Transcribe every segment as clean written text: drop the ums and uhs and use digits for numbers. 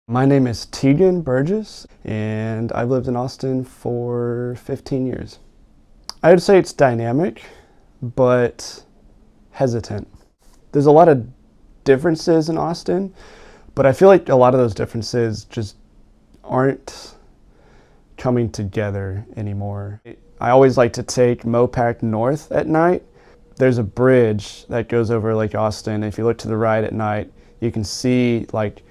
My name is Teagan Burgess, and I've lived in Austin for 15 years. I would say it's dynamic, but hesitant. There's a lot of differences in Austin, but I feel like a lot of those differences just aren't coming together anymore. I always like to take Mopac North at night. There's a bridge that goes over Lake Austin. If you look to the right at night, you can see like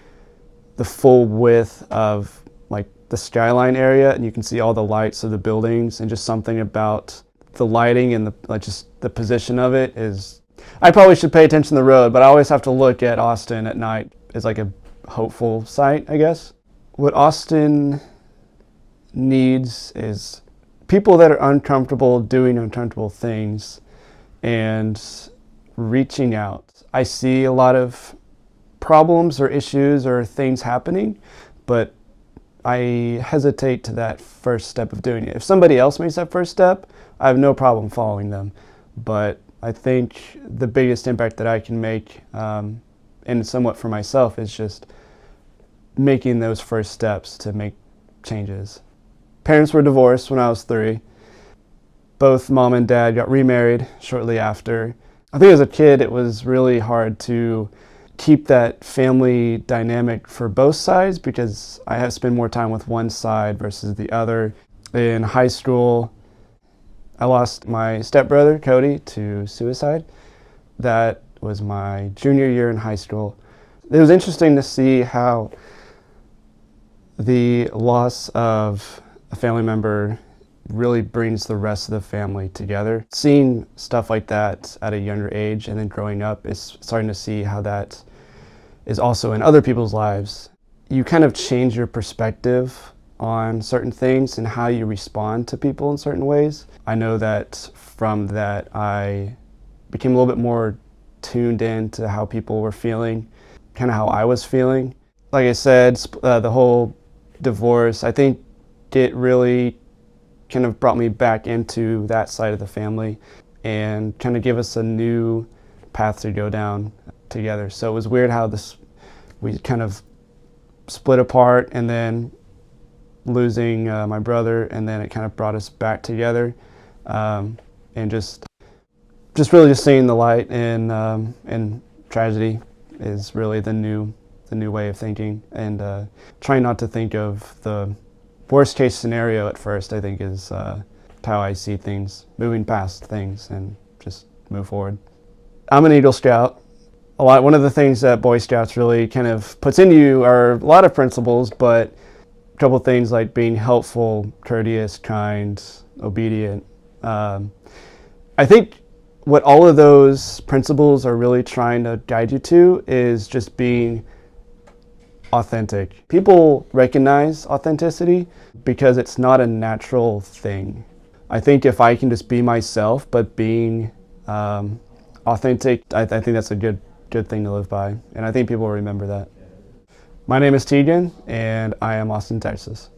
the full width of like the skyline area, and you can see all the lights of the buildings, and just something about the lighting and just the position of it is. I probably should pay attention to the road, but I always have to look at Austin at night as like a hopeful sight, I guess. What Austin needs is people that are uncomfortable doing uncomfortable things and reaching out. I see a lot of problems or issues or things happening, but I hesitate to that first step of doing it. If somebody else makes that first step, I have no problem following them. But I think the biggest impact that I can make, and somewhat for myself, is just making those first steps to make changes. Parents were divorced when I was 3. Both mom and dad got remarried shortly after. I think as a kid it was really hard to keep that family dynamic for both sides because I had to spend more time with one side versus the other. In high school, I lost my stepbrother, Cody, to suicide. That was my junior year in high school. It was interesting to see how the loss of a family member really brings the rest of the family together. Seeing stuff like that at a younger age and then growing up is starting to see how that is also in other people's lives. You kind of change your perspective on certain things and how you respond to people in certain ways. I know that from that I became a little bit more tuned in to how people were feeling, kind of how I was feeling. Like I said, the whole divorce, I think it really kind of brought me back into that side of the family and kind of give us a new path to go down together. So it was weird how we kind of split apart, and then losing my brother, and then it kind of brought us back together, and just really just seeing the light in tragedy is really the new way of thinking, and trying not to think of the worst case scenario at first, I think, is how I see things, moving past things and just move forward. I'm an Eagle Scout. One of the things that Boy Scouts really kind of puts into you are a lot of principles, but a couple things like being helpful, courteous, kind, obedient. I think what all of those principles are really trying to guide you to is just being authentic. People recognize authenticity because it's not a natural thing. I think if I can just be myself, but being authentic, I think that's a good thing to live by, and I think people will remember that. My name is Tegan, and I am Austin, Texas.